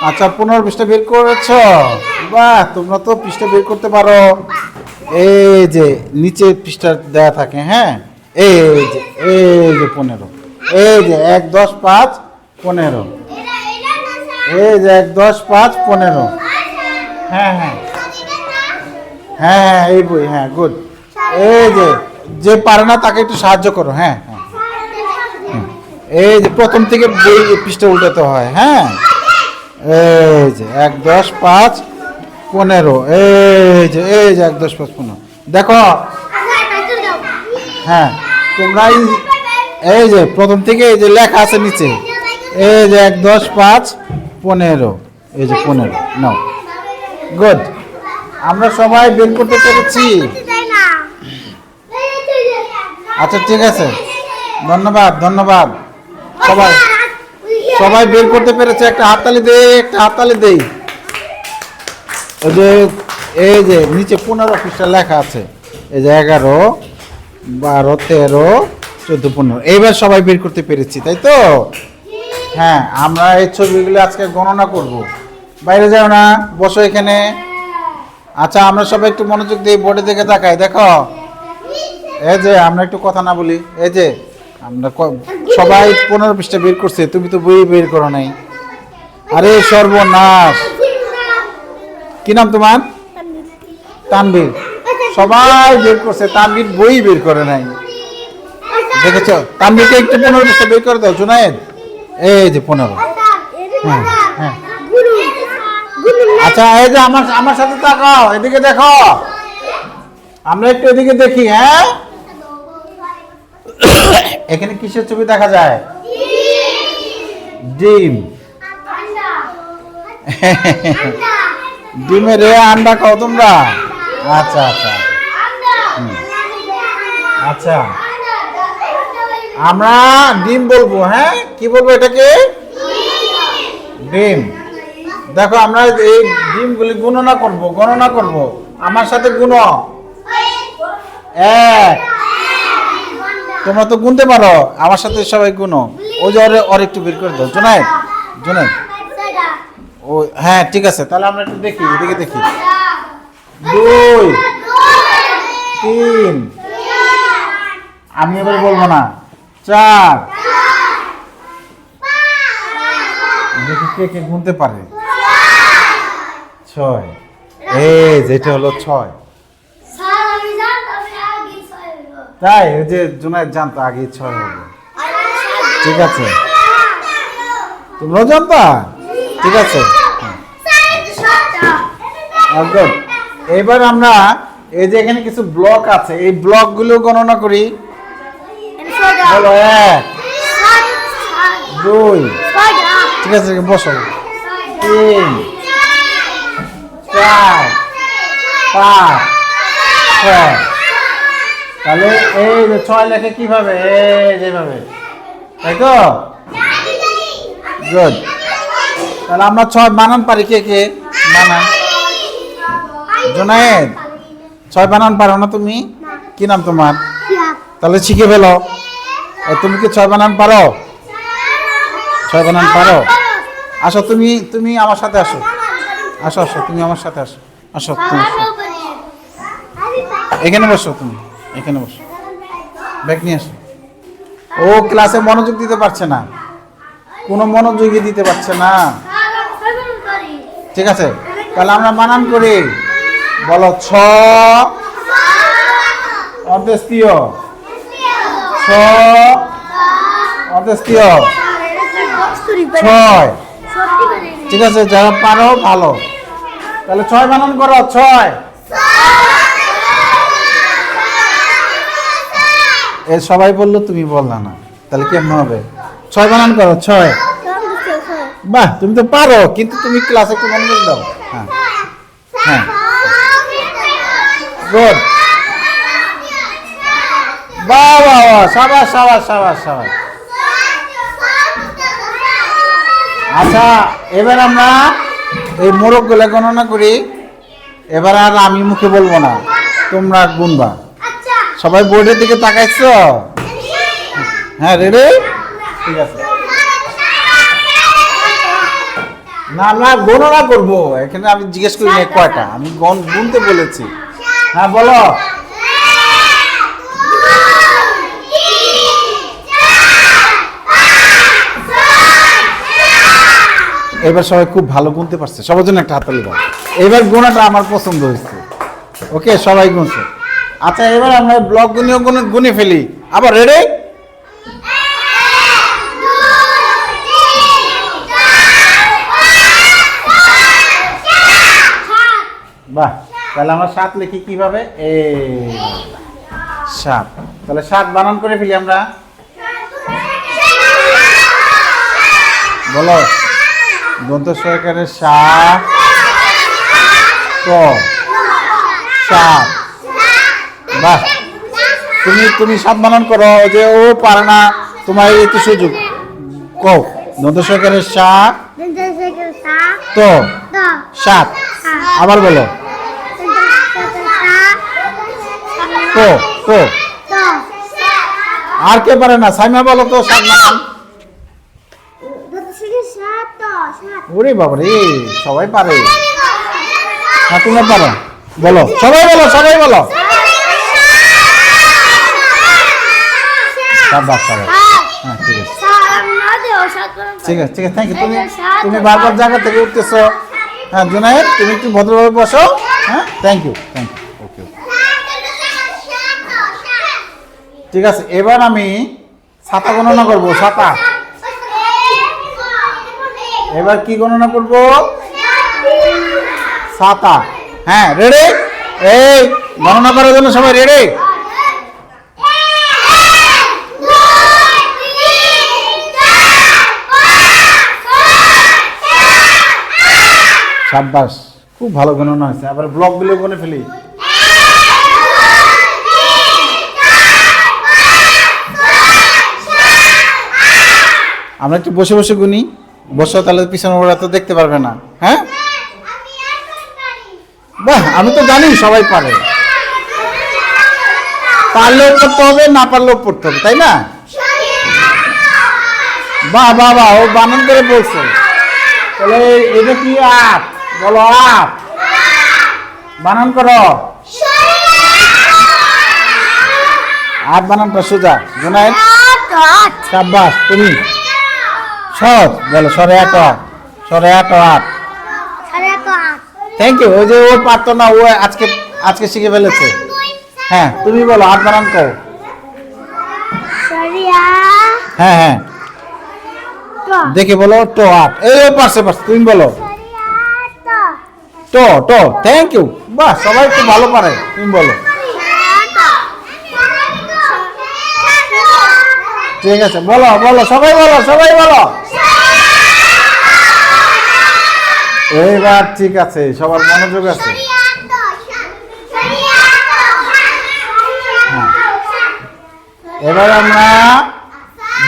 আচ্ছা 15 পৃষ্ঠা বের করেছো? বাহ, তোমরা তো পৃষ্ঠা বের করতে পারো। এই যে নিচে পৃষ্ঠা দেয়া থাকে, হ্যাঁ, এই যে 15, এই যে 1 10 5 15, এই যে 1 10 5 15। হ্যাঁ হ্যাঁ হ্যাঁ হ্যাঁ, এই বই, হ্যাঁ, গুড। এই যে যে পারে না তাকে একটু সাহায্য করো। হ্যাঁ হ্যাঁ, এই যে প্রথম থেকে বই পৃষ্ঠা উল্টাতে হয়। হ্যাঁ, এই যে 1 10 5 15, এই যে 1 10 5 15 দেখো। হ্যাঁ, তোমরা এই যে প্রথম থেকে এই যে লেখা আছে নিচে, এই যে 1 10 5 15, এই যে 15 নাও। গুড, আমরা সবাই বের করতে পেরেছি। আচ্ছা ঠিক আছে, ধন্যবাদ ধন্যবাদ। সবাই সবাই বের করতে পেরেছে, একটা হাততালি দেই, একটা হাততালি দেই। এই যে নিচে 15 পৃষ্ঠা লেখা আছে, এই যে 11 12 13 14 15, এইবার সবাই বের করতে পেরেছি, তাই তো? হ্যাঁ, আমরা এই ছবিগুলো আজকে গণনা করব। বাইরে যাও না, বসো এখানে। আচ্ছা, আমরা সবাই একটু মনোযোগ দিয়ে বোর্ডের দিকে তাকাই। দেখো, এই যে আমরা একটু কথা না বলি, এই যে আমরা সবাই 15 পৃষ্ঠা বের করছে, তুমি তো বই বের করো নাই। আরে সর্বনাশ, কি নাম তোমার? তানভীর। সবাই বের করছে, তানভীর বই বের করে নাই। দেখেছো, তানভীরকে একটু 15 পৃষ্ঠা বের করে দাও। জুনায়েদ, এই যে 15। হ্যাঁ হ্যাঁ, আচ্ছা, এই যে আমার সাথে তাকাও, এদিকে দেখো, আমরা একটু এদিকে দেখি। হ্যাঁ, এখানে কিসের ছবি দেখা যায়? ডিম। ডিমের আন্ডা খাও তোমরা? আচ্ছা আচ্ছা আচ্ছা, আমরা ডিম বলবো। হ্যাঁ, কি বলবো এটাকে? ডিম। দেখো, আমরা এই ডিমগুলি গণনা করব। আমার সাথে গুণ। 1, তোমরা তো গুনতে পারো, আমার সাথে সবাই গুনো। ওই যে ওর একটু বের করে দাও। জুনায়েদ, ও হ্যাঁ ঠিক আছে, তাহলে আমরা একটু দেখি, এদিকে দেখি। 2 3, আমি এবার বলবো না। 4, দেখি কে কে গুনতে পারে। 6, এই যেটা হলো 6। তাই, ওই যে জুনায়েদ জানতো আগে 6 হবে। ঠিক আছে, তোমরাও জানতা? ঠিক আছে, এবার আমরা এই যে এখানে কিছু ব্লক আছে, এই ব্লকগুলো গণনা করি। বলো, 1 2, ঠিক আছে, বসো। 3 4 5 6। তাহলে এই যে 6 লেখে কিভাবে? এই যেভাবে, তাই তো? গুড। তাহলে আমরা 6 বানান পারি। কে কে বানান? জুনায়েদ, 6 বানান পারো না তুমি? কি নাম তোমার? তাহলে শিখে ফেলো। তুমি কি 6 বানান পারো? 6 বানান পারো? আসো, তুমি আমার সাথে আসো। আসো আসো, তুমি আমার সাথে আসো। আসো, তুমি এখানে বসো, তুমি এখানে বসো, ব্যাগ নিয়ে আসো। ও ক্লাসে মনোযোগ দিতে পারছে না, কোনো মনোযোগই দিতে পারছে না। ঠিক আছে, তাহলে আমরা বানান করি। বলো, 6 অর্ধস্তীয়, 6 অর্ধস্তীয়, 6। ঠিক আছে, যারা পারো ভালো। তাহলে 6 বানান করো। 6, এ সবাই বললো, তুমি বললা না, তাহলে কেমন হবে? 6 বানান করো। 6। বাহ, তুমি তো পারো, কিন্তু তুমি ক্লাসে একটু মনোযোগ দাও। হ্যাঁ হ্যাঁ, গুড। বাহ বাহ বাহ, সাবাস সাবাস সাবাস সাবাস। আচ্ছা, এবার আমরা এই মোরগগুলো গণনা করি। এবার আর আমি মুখে বলবো না, তোমরা গুনবা। সবাই বোর্ডের দিকে তাকাইছো? হ্যাঁ, রেডি? ঠিক আছে, না না গণনা করবো এখানে আমি জিজ্ঞেস করি না কয়টা আমি গুনতে বলেছি হ্যাঁ বলো এবার সবাই খুব ভালো গুনতে পারছে সবার জন্য একটা হাততালি দাও এবার গোনাটা আমার পছন্দ হয়েছে ওকে সবাই গুনছে আচ্ছা এবার আমরা ব্লক গুনে ফেলি আবার রেডি বাহ তাহলে আমরা 7 লিখি কিভাবে এই 7 তাহলে 7 বানান করে ফেলি আমরা বলো দন্ত সহকারে 7 ক 7 বাহ তুমি 7 বানান করো যে ও পারে না তোমার একটু সুযোগ কও দন্ত সহকারে 7 তো 7 আবার বলো তো তো আর কে পারে না সাইমা বলো তো 7 বানান ওরে বাবা রে সবাই পারে না তুমি পারো বলো সবাই বলো শাবাশ শাবাশ হ্যাঁ ঠিক আছে থ্যাংক ইউ তুমি বারবার জায়গা থেকে উঠতেছো হ্যাঁ জুনায়েদ তুমি একটু ভদ্রভাবে বসো হ্যাঁ থ্যাংক ইউ ওকে ঠিক আছে এবার আমি ছাতা গণনা করবো ছাতা এবার কি গণনা করব ছাতা হ্যাঁ রেডি এই গণনা করার জন্য সবাই রেডি শাবাশ খুব ভালো গণনা হয়েছে আবার ব্লকগুলো গুনে ফেলি আমরা একটু বসে বসে গুনি বসো তাহলে পিছনে ওরা তো দেখতে পারবে না হ্যাঁ বাহ আমি তো জানি সবাই পারে পারলেও পড়তে হবে না পারলেও পড়তে হবে তাই না বাহ বাহ বাহ ও বানান করে বলছে তাহলে এটা কি 8 বলো 8 বানান করো 8 বানানটা সোজা জুনায়েদ শাবাশ তুমি সহজ বলো সরে 8 থ্যাংক ইউ ওই যে ও পারতো না ও আজকে শিখে ফেলেছে হ্যাঁ তুমি বলো 8 বানান কও হ্যাঁ দেখে বলো তো 8 এই পারছে তুমি বলো তো থ্যাংক ইউ বাহ সবাই খুব ভালো পারে তুমি বলো ঠিক আছে বলো সবাই বলো এইবার ঠিক আছে সবার মনোযোগ আছে এবার আমরা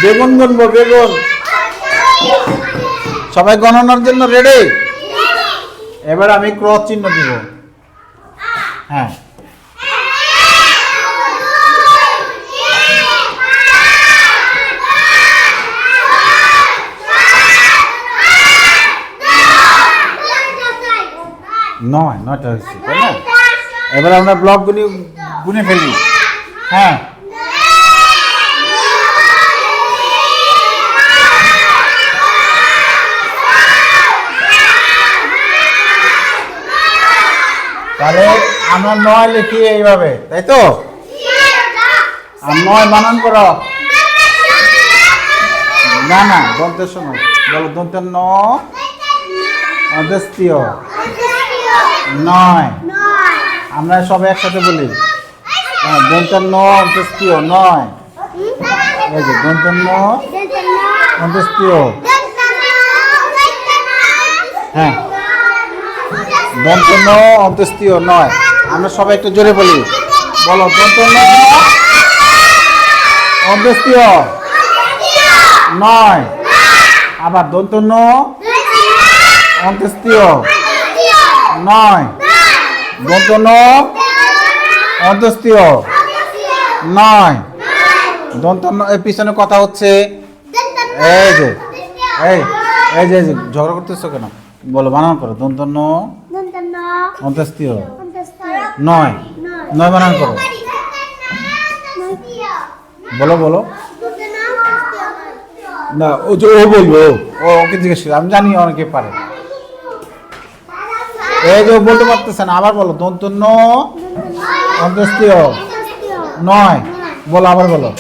বেগুন গুনবো বেগুন সবাই গণনার জন্য রেডি এবার আমি ক্রস চিহ্ন দিব হ্যাঁ নয়টা হয়েছে তাই না এবার আমরা ব্লকগুলি গুনে ফেলি হ্যাঁ তাহলে আমরা 9 লিখি এইভাবে তাই তো আর 9 বানান করো না দন্তের সময় বলো দন্তের 9 অদস্তীয় 9 আমরা সবাই একসাথে বলি হ্যাঁ দন্তের 9 অদস্তীয় 9 এই যে দন্তের 9 অদস্তীয় হ্যাঁ দন্ত 9 অন্তস্তীয় 9 আমরা সবাই একটু জোরে বলি বলো দন্ত 9 অন্তস্তীয় 9 আবার দন্ত 9 অন্তস্তীয় 9 দন্ত 9 অন্তস্তীয় 9 দন্ত এর পিছনে কথা হচ্ছে এই যে ঝগড়া করতেছো কেন বলো বানান করো দন্ত ন দন্ত ন অন্তস্তীয় অন্তস্তীয় নয় নয় বানান করো বলো বলো দন্ত ন অন্তস্তীয় না ও যে ও বলবো ওকে জিজ্ঞেস করি আমি জানি অনেকে পারে এই যে ও বলতে পারতেছে না আবার বলো দন্ত ন অন্তস্তীয় অন্তস্তীয় নয় বলো আবার বলো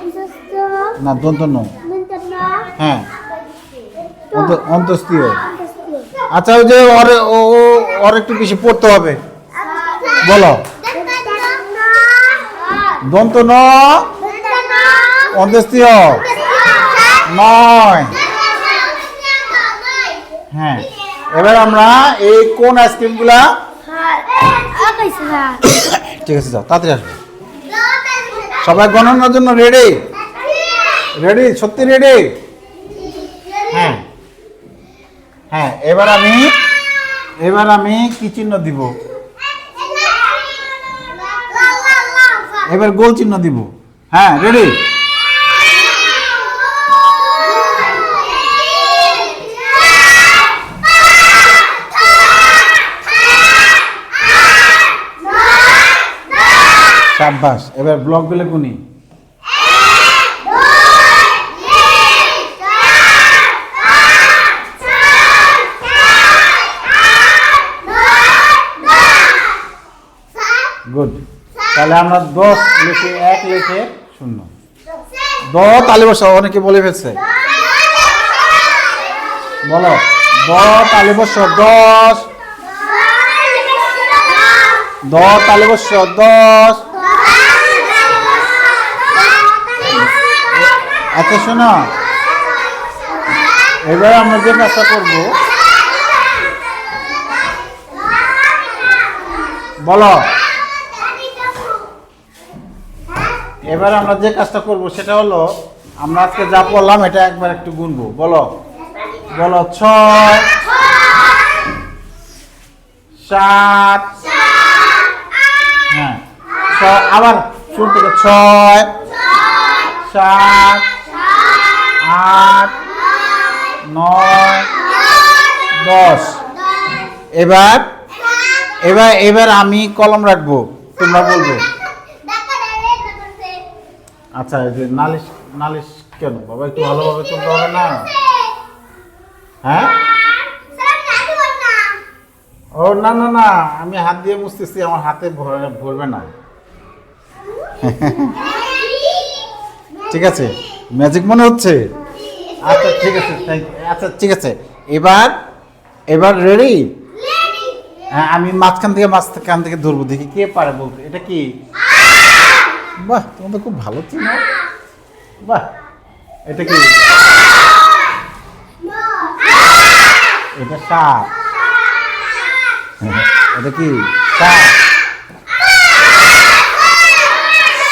অন্তস্তীয় না দন্ত ন দন্ত ন হ্যাঁ অন্তস্তীয় অন্তস্তীয় আচ্ছা ওই যে ওর একটু বেশি পড়তে হবে বলো দন্ত ন অন্তস্তীয় নয় হ্যাঁ এবার আমরা এই কোন আইসক্রিমগুলা ঠিক আছে যাও তাড়াতাড়ি আসবে সবাই গণনার জন্য রেডি রেডি সত্যি রেডি হ্যাঁ হ্যাঁ এবার আমি কি চিহ্ন দিব এবার গোল চিহ্ন দিব হ্যাঁ রেডি সাব্বাস এবার ব্লক গুলো গুনি গুড তাহলে আমরা 10 লিখে 1 লিখে 0 10 তালে বসো অনেকে বলে ফেলছে বলো 10 তালে বসো 10 10 তালে বসো 10 আচ্ছা শোনো এবার আমরা যে কাজটা করব বলো এবার আমরা যে কাজটা করব সেটা হলো আমরা আজকে যা পড়লাম এটা একবার একটু গুনবো বলো বলো 6 7 হ্যাঁ আবার শুরু থেকে 6 7 8 9 10 এবার আমি কলম রাখবো তোমরা বলবে আচ্ছা এই যে নালিশ নালিশ কেন বাবা একটু ভালোভাবে চলতে হবে না হ্যাঁ ও না না না আমি হাত দিয়ে মুছতেছি আমার হাতে ভরবে না ঠিক আছে ম্যাজিক মনে হচ্ছে আচ্ছা ঠিক আছে আচ্ছা ঠিক আছে এবার রেডি হ্যাঁ আমি মাঝখান থেকে ধরবো দেখি কে পারে বলতে এটা কি বাহ তোমাদের খুব ভালো ছিল বাহ এটা কি এটা 7 এটা কি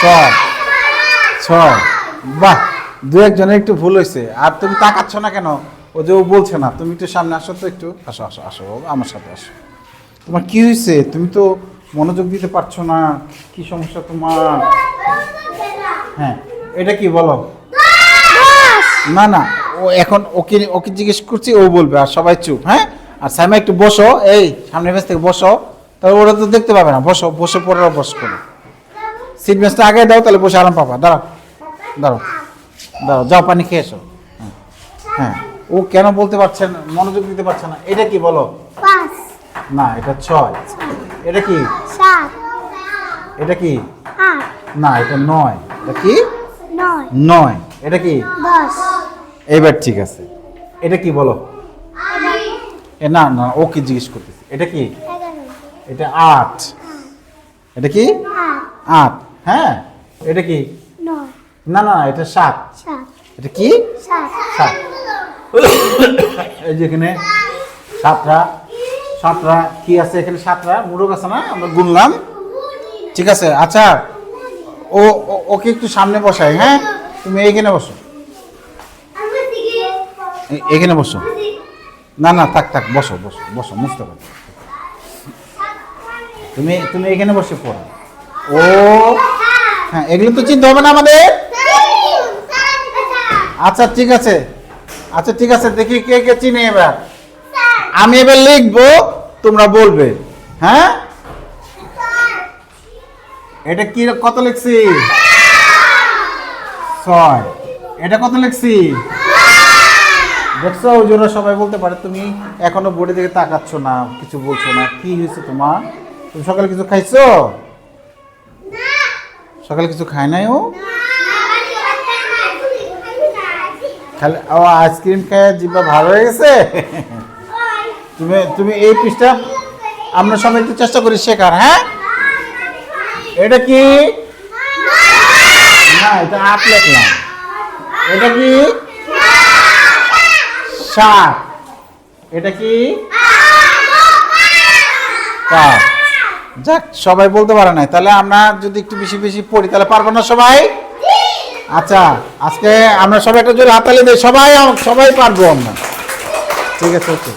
6 বাহ দু একজনের একটু ভুল হয়েছে আর তুমি তাকাচ্ছ না কেন ও যে ও বলছে না তুমি একটু সামনে আসো তো একটু আসো আসো আসো আমার সাথে আসো তোমার কি হয়েছে তুমি তো মনোযোগ দিতে পারছো না কি সমস্যা তোমার হ্যাঁ এটা কি বলো না না ও এখন ওকে জিজ্ঞেস করছি ও বলবে আর সবাই চুপ হ্যাঁ আর সাইমা একটু বসো এই সামনের বেঞ্চ থেকে বসো তাহলে ওরা তো দেখতে পাবে না বসে পরে বস করো সিট বেঞ্চটা আগে দাও তাহলে বসে আরাম পাবা দাঁড়াও যাও পানি খেয়ে এসো হ্যাঁ ও কেন বলতে পারছে না মনোযোগ দিতে পারছে না এটা কি বলো 5 না এটা 6 এটা কি 7 এটা কি 8 না এটা 9 এটা কি 9 এটা কি 10 এবার ঠিক আছে এটা কি বলো না না ও কি জিজ্ঞেস করতেছে এটা কি 11 এটা 8 এটা কি 8 হ্যাঁ এটা কি 9 না না এটা 7 এটা কি 7 এই যে এখানে 7টা কি আছে এখানে 7টা মুরগ আছে না আমরা গুনলাম ঠিক আছে আচ্ছা ওকে একটু সামনে বসাই হ্যাঁ তুমি এইখানে বসো এখানে বসো না না থাক বসো মুছতে পারো তুমি এখানে বসে পড়ো ও হ্যাঁ এগুলো তো চিনতে হবে না আমাদের আচ্ছা ঠিক আছে দেখি কে চিনে এবার আমি এবার লিখবো, তোমরা বলবে। হ্যাঁ, এটা কি কত লিখছি? 6। এটা কত লিখছি? দেখছো ওই জন্য সবাই বলতে পারে তুমি এখনো বোর্ডের দিকে তাকাচ্ছ না, কিছু বলছো না, কি হয়েছে তোমার? তুমি সকালে কিছু খাইছো? সকালে কিছু খায় নাই ও? খালি ও আইসক্রিম খায় জিভা ভালো হয়ে গেছে। তুমি তুমি এই পৃষ্ঠা আমরা সবাই একটু চেষ্টা করি শেখার। হ্যাঁ, এটা কি? না, এটা 8 লিখলাম। এটা কি? 7। এটা কি? 5। যাক, সবাই বলতে পারে নাই, তাহলে আমরা যদি একটু বেশি বেশি পড়ি তাহলে পারবো না সবাই? আচ্ছা, আজকে আমরা সবাই একটা জোরে হাততালি দিই, সবাই সবাই পারবো আমরা। ঠিক আছে, ওকে।